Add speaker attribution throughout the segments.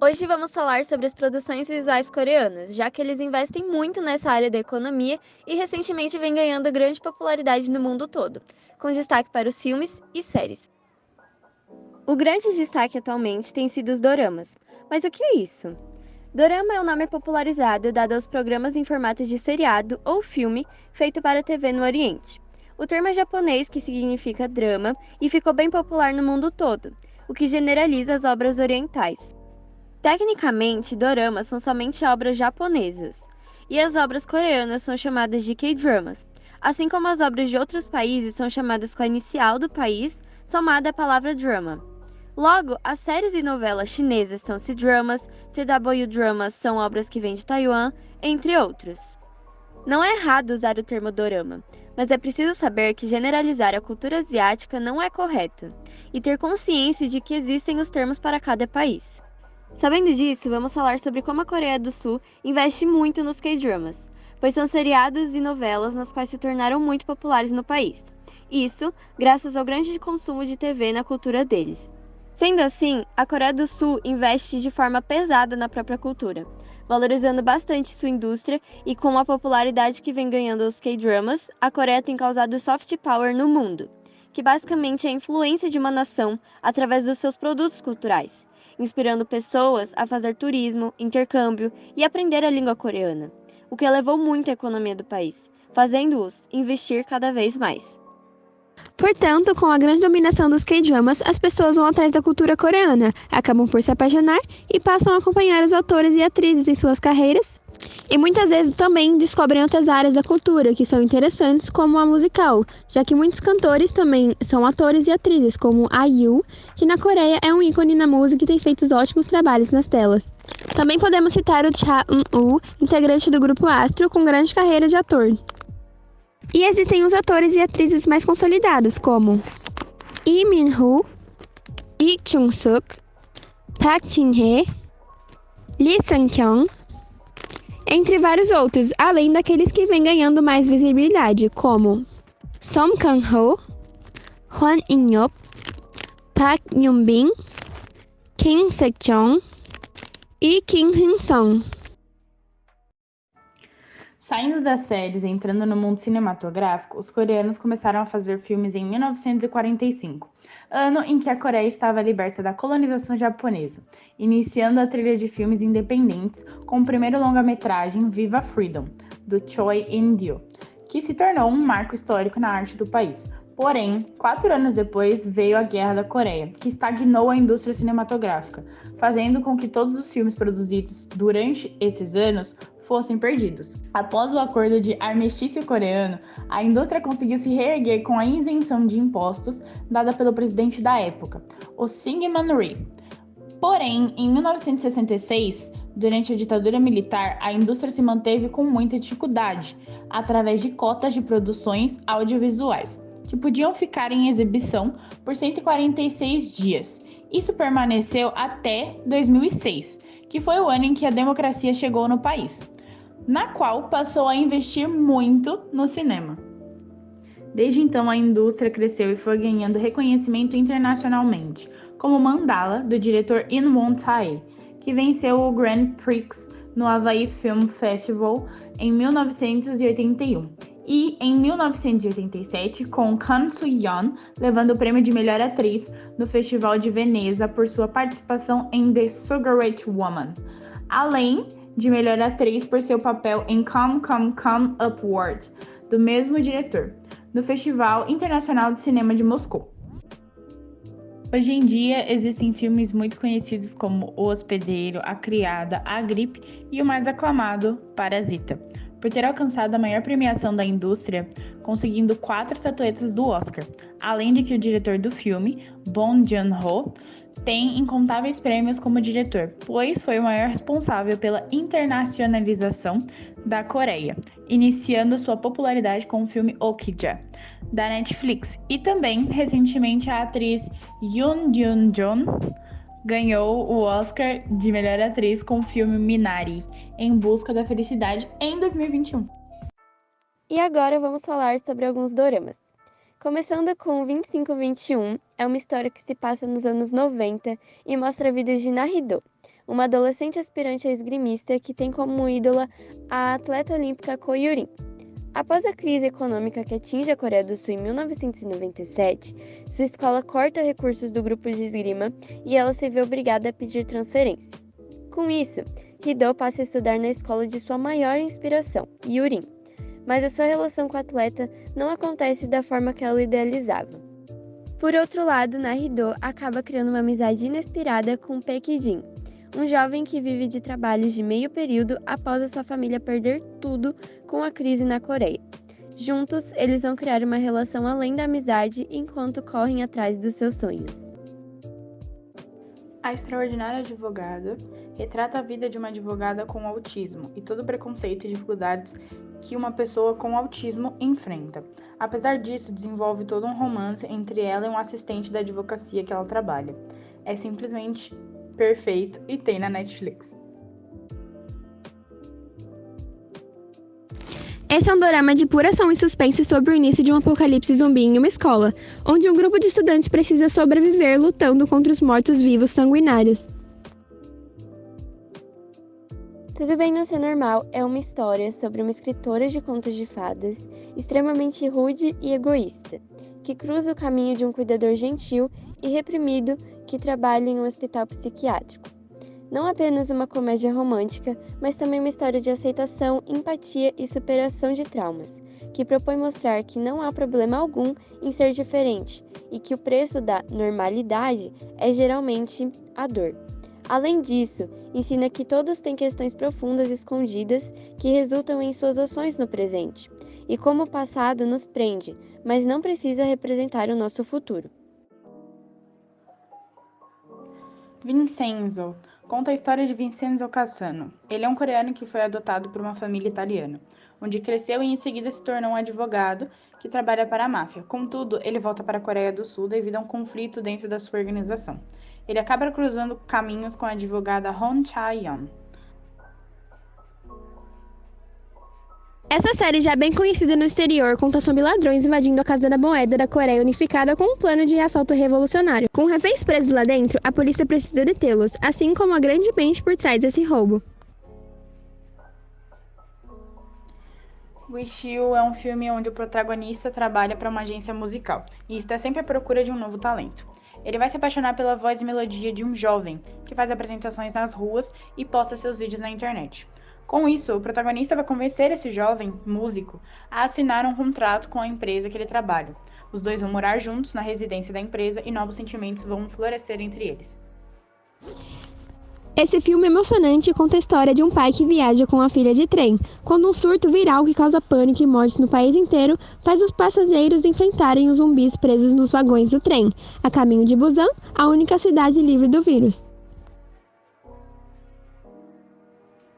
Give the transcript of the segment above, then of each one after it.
Speaker 1: Hoje vamos falar sobre as produções visuais coreanas, já que eles investem muito nessa área da economia e recentemente vem ganhando grande popularidade no mundo todo, com destaque para os filmes e séries. O grande destaque atualmente tem sido os doramas. Mas o que é isso? Dorama é o nome popularizado dado aos programas em formato de seriado ou filme feito para a TV no Oriente. O termo é japonês que significa drama e ficou bem popular no mundo todo, o que generaliza as obras orientais. Tecnicamente, doramas são somente obras japonesas, e as obras coreanas são chamadas de K-dramas, assim como as obras de outros países são chamadas com a inicial do país somada à palavra drama. Logo, as séries e novelas chinesas são C-dramas, TW-dramas são obras que vêm de Taiwan, entre outros. Não é errado usar o termo dorama, mas é preciso saber que generalizar a cultura asiática não é correto, e ter consciência de que existem os termos para cada país. Sabendo disso, vamos falar sobre como a Coreia do Sul investe muito nos K-dramas, pois são seriados e novelas nas quais se tornaram muito populares no país. Isso graças ao grande consumo de TV na cultura deles. Sendo assim, a Coreia do Sul investe de forma pesada na própria cultura, valorizando bastante sua indústria e com a popularidade que vem ganhando os K-dramas, a Coreia tem causado soft power no mundo, que basicamente é a influência de uma nação através dos seus produtos culturais, inspirando pessoas a fazer turismo, intercâmbio e aprender a língua coreana, o que elevou muito a economia do país, fazendo-os investir cada vez mais.
Speaker 2: Portanto, com a grande dominação dos K-dramas, as pessoas vão atrás da cultura coreana, acabam por se apaixonar e passam a acompanhar os atores e atrizes em suas carreiras. E muitas vezes também descobrem outras áreas da cultura que são interessantes, como a musical, já que muitos cantores também são atores e atrizes, como IU, que na Coreia é um ícone na música e tem feito ótimos trabalhos nas telas. Também podemos citar o Cha Eun-woo, integrante do grupo Astro, com grande carreira de ator. E existem os atores e atrizes mais consolidados, como Lee Min-ho, Lee Chung-suk, Park Jin-hye, Lee Sang-kyung, entre vários outros, além daqueles que vêm ganhando mais visibilidade, como Song Kang-ho, Hwan In-yeop, Park Yoon-bin, Kim Sek-jong e Kim Hyun-sung.
Speaker 3: Saindo das séries e entrando no mundo cinematográfico, os coreanos começaram a fazer filmes em 1945, ano em que a Coreia estava liberta da colonização japonesa, iniciando a trilha de filmes independentes com o primeiro longa-metragem Viva Freedom, do Choi In-gyu, que se tornou um marco histórico na arte do país. Porém, 4 anos depois veio a Guerra da Coreia, que estagnou a indústria cinematográfica, fazendo com que todos os filmes produzidos durante esses anos fossem perdidos. Após o acordo de armistício coreano, a indústria conseguiu se reerguer com a isenção de impostos dada pelo presidente da época, o Syngman Rhee. Porém, em 1966, durante a ditadura militar, a indústria se manteve com muita dificuldade, através de cotas de produções audiovisuais, que podiam ficar em exibição por 146 dias. Isso permaneceu até 2006, que foi o ano em que a democracia chegou no país, na qual passou a investir muito no cinema. Desde então, a indústria cresceu e foi ganhando reconhecimento internacionalmente, como Mandala, do diretor In Won-tae, que venceu o Grand Prix no Hawaii Film Festival em 1981, e em 1987 com Kang Soo-yeon levando o prêmio de melhor atriz no Festival de Veneza por sua participação em The Cigarette Woman, além de melhor atriz por seu papel em Come Come Come Upward, do mesmo diretor, no Festival Internacional de Cinema de Moscou. Hoje em dia, existem filmes muito conhecidos como O Hospedeiro, A Criada, A Gripe e o mais aclamado, Parasita, por ter alcançado a maior premiação da indústria, conseguindo 4 estatuetas do Oscar, além de que o diretor do filme, Bong Joon-ho, tem incontáveis prêmios como diretor, pois foi o maior responsável pela internacionalização da Coreia, iniciando sua popularidade com o filme Okja, da Netflix, e também, recentemente, a atriz Yoon Jun-jeon ganhou o Oscar de melhor atriz com o filme Minari, Em Busca da Felicidade, em 2021.
Speaker 1: E agora vamos falar sobre alguns doramas. Começando com 2521, é uma história que se passa nos anos 90 e mostra a vida de Nahido, uma adolescente aspirante a esgrimista que tem como ídola a atleta olímpica Ko Yurin. Após a crise econômica que atinge a Coreia do Sul em 1997, sua escola corta recursos do grupo de esgrima e ela se vê obrigada a pedir transferência. Com isso, Hee-do passa a estudar na escola de sua maior inspiração, Yurin, mas a sua relação com a atleta não acontece da forma que ela idealizava. Por outro lado, Hee-do acaba criando uma amizade inesperada com Paek Jin, um jovem que vive de trabalhos de meio período após a sua família perder tudo com a crise na Coreia. Juntos, eles vão criar uma relação além da amizade enquanto correm atrás dos seus sonhos.
Speaker 3: A Extraordinária Advogada retrata a vida de uma advogada com autismo e todo o preconceito e dificuldades que uma pessoa com autismo enfrenta. Apesar disso, desenvolve todo um romance entre ela e um assistente da advocacia que ela trabalha. É simplesmente perfeito e tem na Netflix.
Speaker 2: Esse é um dorama de pura ação e suspense sobre o início de um apocalipse zumbi em uma escola, onde um grupo de estudantes precisa sobreviver lutando contra os mortos-vivos sanguinários.
Speaker 1: Tudo Bem Não Ser Normal é uma história sobre uma escritora de contos de fadas extremamente rude e egoísta, que cruza o caminho de um cuidador gentil e reprimido que trabalha em um hospital psiquiátrico. Não apenas uma comédia romântica, mas também uma história de aceitação, empatia e superação de traumas, que propõe mostrar que não há problema algum em ser diferente e que o preço da normalidade é geralmente a dor. Além disso, ensina que todos têm questões profundas escondidas que resultam em suas ações no presente, e como o passado nos prende, mas não precisa representar o nosso futuro.
Speaker 3: Vincenzo conta a história de Vincenzo Cassano. Ele é um coreano que foi adotado por uma família italiana, onde cresceu e em seguida se tornou um advogado que trabalha para a máfia. Contudo, ele volta para a Coreia do Sul devido a um conflito dentro da sua organização. Ele acaba cruzando caminhos com a advogada Hon Cha-yeon.
Speaker 2: Essa série, já bem conhecida no exterior, conta sobre ladrões invadindo a Casa da Moeda da Coreia Unificada com um plano de assalto revolucionário. Com reféns presos lá dentro, a polícia precisa detê-los, assim como a grande mente por trás desse roubo.
Speaker 3: Wish You é um filme onde o protagonista trabalha para uma agência musical e está sempre à procura de um novo talento. Ele vai se apaixonar pela voz e melodia de um jovem que faz apresentações nas ruas e posta seus vídeos na internet. Com isso, o protagonista vai convencer esse jovem músico a assinar um contrato com a empresa que ele trabalha. Os dois vão morar juntos na residência da empresa e novos sentimentos vão florescer entre eles.
Speaker 2: Esse filme emocionante conta a história de um pai que viaja com a filha de trem, quando um surto viral que causa pânico e morte no país inteiro faz os passageiros enfrentarem os zumbis presos nos vagões do trem, a caminho de Busan, a única cidade livre do vírus.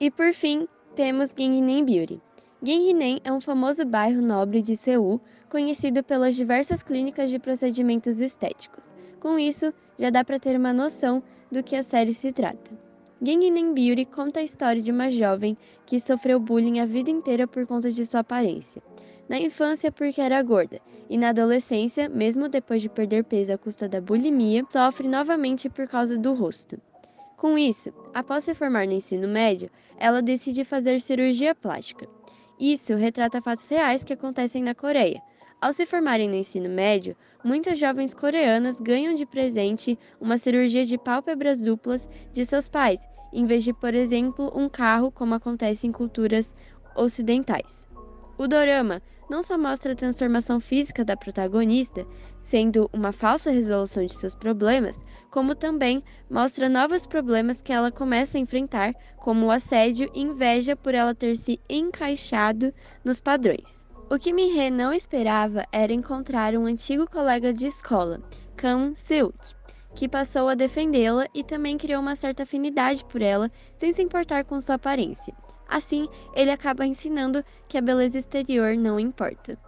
Speaker 1: E por fim, temos Gangneam Beauty. Gangneam é um famoso bairro nobre de Seul, conhecido pelas diversas clínicas de procedimentos estéticos. Com isso, já dá para ter uma noção do que a série se trata. Gangneam Beauty conta a história de uma jovem que sofreu bullying a vida inteira por conta de sua aparência. Na infância, porque era gorda, e na adolescência, mesmo depois de perder peso à custa da bulimia, sofre novamente por causa do rosto. Com isso, após se formar no ensino médio, ela decide fazer cirurgia plástica. Isso retrata fatos reais que acontecem na Coreia. Ao se formarem no ensino médio, muitas jovens coreanas ganham de presente uma cirurgia de pálpebras duplas de seus pais, em vez de, por exemplo, um carro, como acontece em culturas ocidentais. O dorama não só mostra a transformação física da protagonista, sendo uma falsa resolução de seus problemas, como também mostra novos problemas que ela começa a enfrentar, como o assédio e inveja por ela ter se encaixado nos padrões. O que Min-hee não esperava era encontrar um antigo colega de escola, Kang Seuk, que passou a defendê-la e também criou uma certa afinidade por ela, sem se importar com sua aparência. Assim, ele acaba ensinando que a beleza exterior não importa.